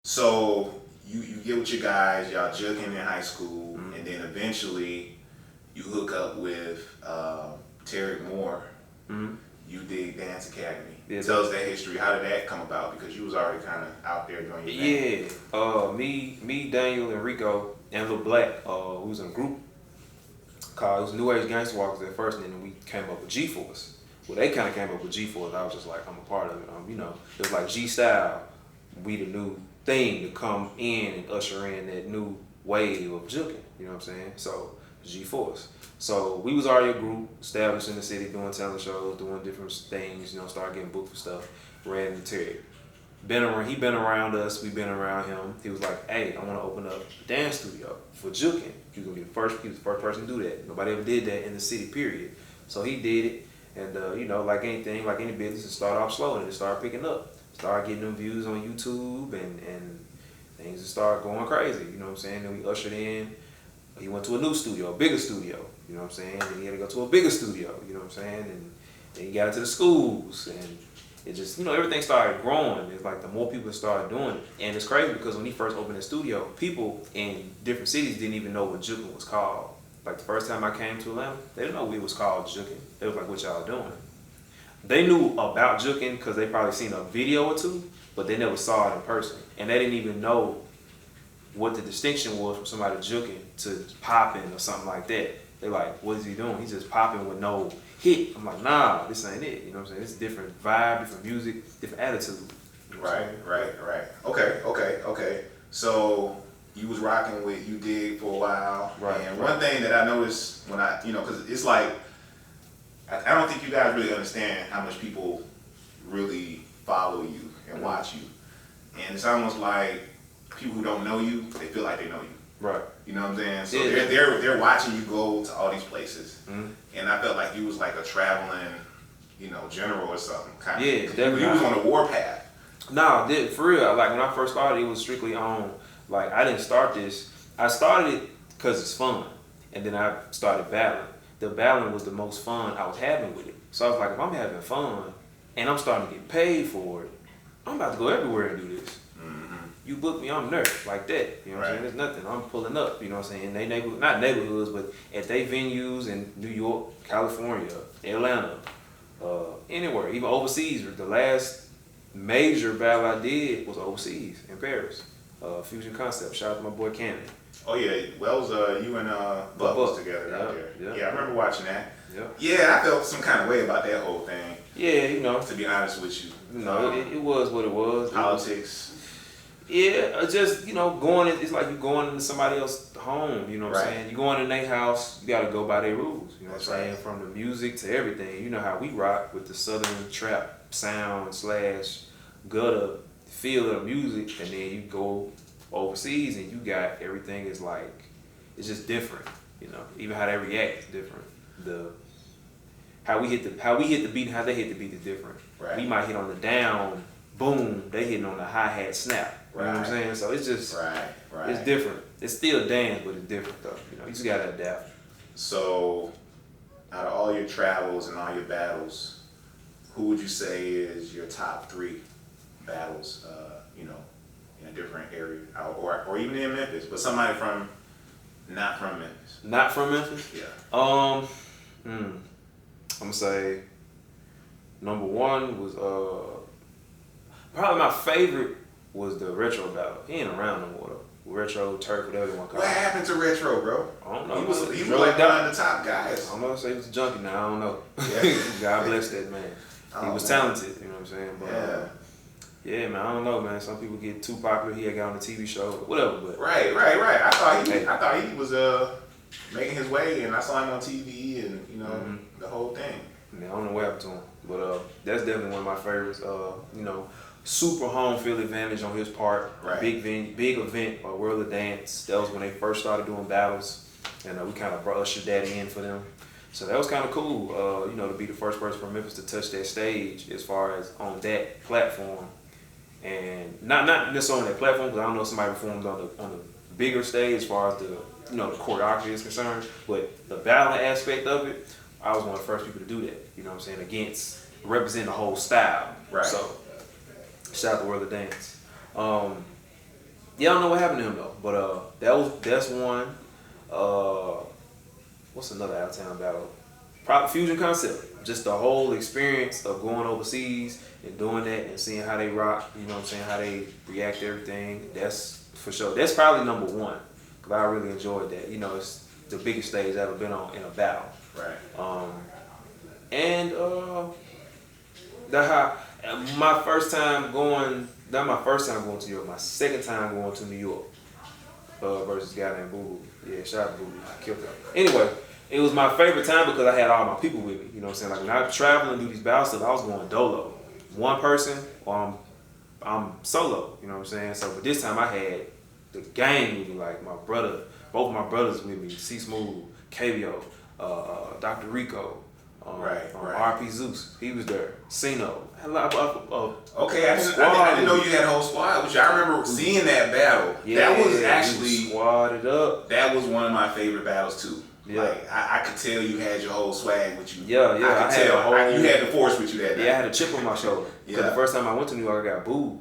So you get with your guys, y'all jugging in high school, and then eventually you hook up with Tarek Moore, UDIG Dance Academy. Yeah, Tell us that history. How did that come about? Because you was already kind of out there doing your thing. Yeah, me, Daniel, and Rico, and Lil Black, we was in a group called, it was New Age Gangsta Walkers at first, and then we came up with G-Force. Well, they kind of came up with G-Force. I was just like, I'm a part of it. You know, it was like G-Style, we the new thing to come in and usher in that new wave of juking. You know what I'm saying? So, G-Force. So, we was already a group, established in the city, doing talent shows, doing different things, you know, started getting booked for stuff. Ran into Terry. He been around us, we been around him. He was like, hey, I want to open up a dance studio for juking. He was the first person to do that. Nobody ever did that in the city, period. So he did it. And, you know, like anything, like any business, it started off slow and it started picking up. Started getting them views on YouTube and things just started going crazy, you know what I'm saying? Then we ushered in, he went to a new studio, a bigger studio, you know what I'm saying? Then he had to go to a bigger studio, you know what I'm saying? And then he got into the schools and it just, you know, everything started growing. It's like the more people started doing it. And it's crazy because when he first opened the studio, people in different cities didn't even know what juking was called. Like the first time I came to Atlanta, they didn't know it was called juking. They was like, what y'all doing? They knew about juking because they probably seen a video or two, but they never saw it in person. And they didn't even know what the distinction was from somebody juking to popping or something like that. They're like, what is he doing? He's just popping with no hit. I'm like, nah, this ain't it. You know what I'm saying? It's different vibe, different music, different attitude. You know Right. Okay. So you was rocking with UDIG for a while. Right. And one thing that I noticed when I, you know, because it's like, I don't think you guys really understand how much people really follow you and watch you. And it's almost like people who don't know you, they feel like they know you. Right. You know what I'm saying? So Yeah. they're watching you go to all these places. And I felt like you was like a traveling, you know, general or something. Kind of. Yeah, definitely. You was on a warpath. No, for real. Like when I first started, it was strictly on, like I didn't start this. I started it because it's fun. And then I started battling. The battling was the most fun I was having with it. So I was like, if I'm having fun and I'm starting to get paid for it, I'm about to go everywhere and do this. You book me, I'm nerd like that. You know what I'm saying? There's nothing. I'm pulling up. You know what I'm saying? They not neighborhoods, but at they venues in New York, California, Atlanta, anywhere, even overseas. The last major battle I did was overseas in Paris. Fusion Concept. Shout out to my boy Cannon. Oh yeah, Wells, you and Buck was together out there. Yeah, I remember watching that. Yeah, I felt some kind of way about that whole thing. Yeah, you know. To be honest with you. You know, it was what it was. Politics. Yeah, just, you know, it's like you going into somebody else's home, you know what I'm saying? You going in their house, you gotta go by their rules, you know what I'm saying? From the music to everything. You know how we rock with the southern trap sound / gutter feel of the music, and then you go overseas and you got everything is like, it's just different, you know. Even how they react is different. How we hit the beat and how they hit the beat is different. We might hit on the down, boom, they hitting on the hi-hat snap. You know what I'm saying? So it's just, it's different. It's still dance, but it's different though. You know, you just gotta adapt. So, out of all your travels and all your battles, who would you say is your top 3 battles, you know, in a different area, or even in Memphis, but somebody not from Memphis? Not from Memphis? Yeah. I'm gonna say number 1 was probably my favorite was the Retro battle. He ain't around no more though. Retro, Turk, whatever you want to call it. What happened to Retro, bro? I don't know. He was like one of the top guys. I don't know. Say he was a junkie now. I don't know. God bless that man. He was talented. You know what I'm saying? But, yeah, man. I don't know, man. Some people get too popular. He had got on the TV show, whatever. But right. I thought he was making his way, and I saw him on TV, and you know the whole thing. Man, I don't know what happened to him, but that's definitely one of my favorites. You know. Super home field advantage on his part. Big event, World of Dance. That was when they first started doing battles, and we kind of ushered that in for them. So that was kind of cool, you know, to be the first person from Memphis to touch that stage as far as on that platform, and not necessarily on that platform because I don't know if somebody performed on the bigger stage as far as the the choreography is concerned, but the battling aspect of it, I was one of the first people to do that. You know what I'm saying? Represent the whole style. So. Shout out to World of Dance. Yeah, I don't know what happened to him though, but that's one. What's another out of town battle? Probably Fusion Concept. Just the whole experience of going overseas and doing that and seeing how they rock. You know what I'm saying? How they react to everything. That's for sure. That's probably number one because I really enjoyed that. You know, it's the biggest stage I've ever been on in a battle. Right. And my first time going. Not my first time going to Europe. My second time going to New York. Versus a guy named Boo Boo. Yeah, shout out to Boo Boo. I killed him. Anyway, it was my favorite time because I had all my people with me. You know what I'm saying? Like when I travel and do these battle stuff, I was going dolo. One person or I'm solo. You know what I'm saying? So but this time I had the gang with me, like my brother, both my brothers with me, C Smooth, KBO, Dr. Rico, Right. RP Zeus, he was there. Sino. Had a lot of Okay, I didn't know you had a whole squad, which I remember seeing that battle. Yeah, that was actually squadded up. That was one of my favorite battles too. Yeah. Like I could tell you had your whole swag with you. Yeah, I could tell. You had the force with you that night. Yeah, I had a chip on my shoulder. Because the first time I went to New York, I got booed.